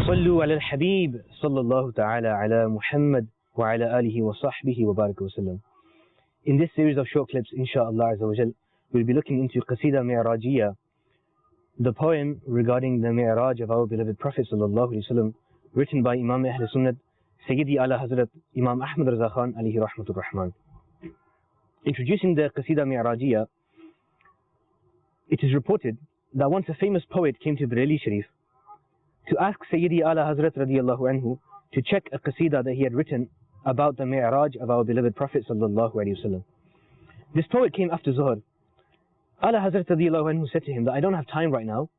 صلوا على الحبيب صلى الله تعالى على محمد وعلى آله وصحبه وبارك وسلم. In this series of short clips, inshaAllah Azza wa Jal, we'll be looking into Qasida Mi'rajiyya, the poem regarding the Mi'raj of our beloved Prophet sallallahu alaihi wasallam, written by Imam Ahl Sunnat, Sayyidi Ala Hazrat Imam Ahmad Raza Khan alayhi rahmatur rahman. Introducing the Qasida Mi'rajiyya, it is reported that once a famous poet came to Bareilly Sharif to ask Sayyidi Ala Hazrat radiyallahu anhu to check a Qasida that he had written about the Mi'raj of our beloved Prophet sallallahu alaihi wasallam. This poet came after Zuhr. Ala Hazrat radiyallahu anhu said to him that I don't have time right now.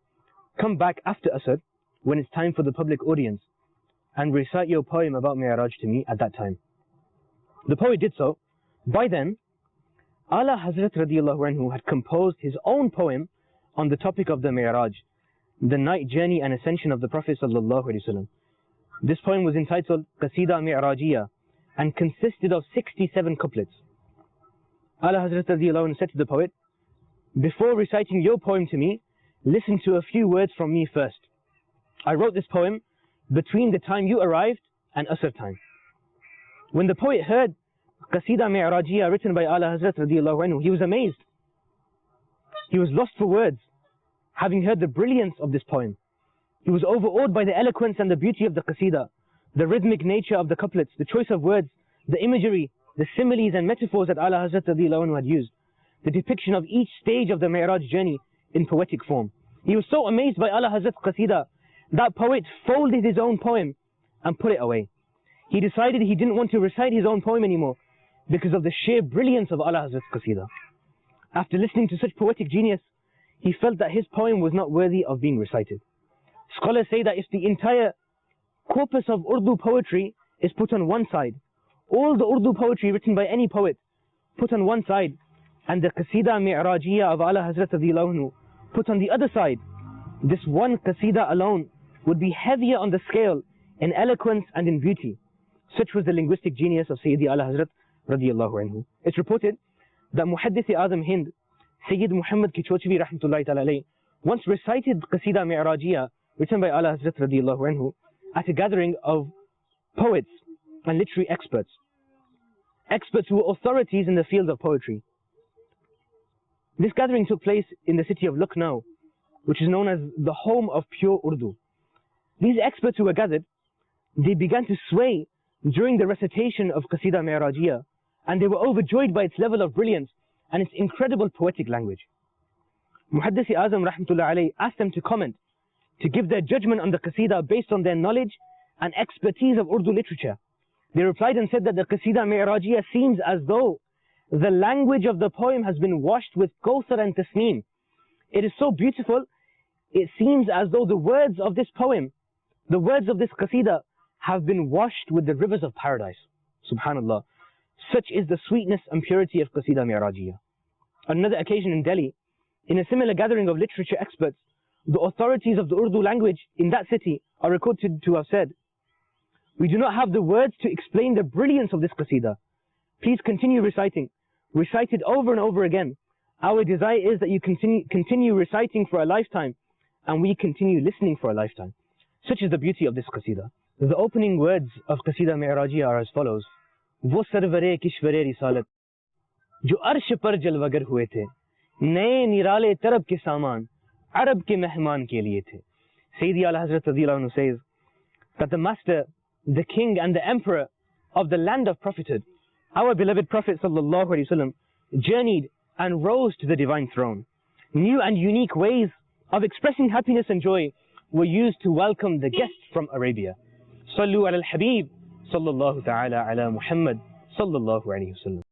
Come back after Asr when it's time for the public audience and recite your poem about Mi'raj to me at that time. The poet did so. By then, Ala Hazrat radiyallahu anhu had composed his own poem on the topic of the Mi'raj, the night journey and ascension of the Prophet sallallahu alaihi wasallam. This poem was entitled Qasida Mi'rajiyya and consisted of 67 couplets. Ala Hazrat radiyallahu anhu said to the poet, before reciting your poem to me, listen to a few words from me first. I wrote this poem between the time you arrived and Asr time. When the poet heard Qasida Mi'rajiyya written by Ala Hazrat radiyallahu anhu, he was amazed. He was lost for words, having heard the brilliance of this poem. He was overawed by the eloquence and the beauty of the Qasida, the rhythmic nature of the couplets, the choice of words, the imagery, the similes and metaphors that Ala Hazrat radiyallahu anhu had used, the depiction of each stage of the Mi'raj journey in poetic form. He was so amazed by Ala Hazrat's Qasida that poet folded his own poem and put it away. He decided he didn't want to recite his own poem anymore because of the sheer brilliance of Ala Hazrat's Qasida. After listening to such poetic genius, he felt that his poem was not worthy of being recited. Scholars say that if the entire corpus of Urdu poetry is put on one side, all the Urdu poetry written by any poet put on one side, and the Qasida Mi'rajiyya of Ala Hazrat radiyallahu anhu put on the other side, this one Qasida alone would be heavier on the scale in eloquence and in beauty. Such was the linguistic genius of Sayyidi Ala Hazrat radiyallahu anhu. It's reported that Muhaddith Azam Hind, Sayyid Muhammad Kichwachvi rahmatullahi ta'ala alayhi, once recited Qasida Mi'rajiyya written by Ala Hazrat radiyallahu anhu at a gathering of poets and literary experts who were authorities in the field of poetry. This gathering took place in the city of Lucknow, which is known as the home of pure Urdu. These experts who were gathered, they began to sway during the recitation of Qasida Mi'rajiyya, and they were overjoyed by its level of brilliance and its incredible poetic language. Muhaddith Azam rahmatullahi alayhi asked them to comment, to give their judgment on the Qasida based on their knowledge and expertise of Urdu literature. They replied and said that the Qasida Mi'rajiyya seems as though the language of the poem has been washed with Kawthar and Tasneem. It is so beautiful, it seems as though the words of this poem, the words of this Qasida, have been washed with the rivers of paradise. Subhanallah. Such is the sweetness and purity of Qasida Mi'rajiyya. On another occasion in Delhi, in a similar gathering of literature experts, the authorities of the Urdu language in that city are recorded to have said, we do not have the words to explain the brilliance of this Qasida. Please continue reciting. Recite it over and over again. Our desire is that you continue reciting for a lifetime, and we continue listening for a lifetime. Such is the beauty of this Qasida. The opening words of Qasida Mi'rajiyya are as follows. वो सरवरे किश्वरे रिसालत जो अर्श पर जलवगर हुए थे नए निराले तरब के सामान अरब के मेहमान के लिए थे. Sayyidi Ala Hazrat radiyallahu anhu says that the master, the king and the emperor of the land of prophethood, our beloved Prophet sallallahu alaihi wasallam, journeyed and rose to the divine throne. New and unique ways of expressing happiness and joy were used to welcome the guests from Arabia. Sallu ala al-Habib sallallahu ta'ala ala Muhammad sallallahu alayhi wasallam.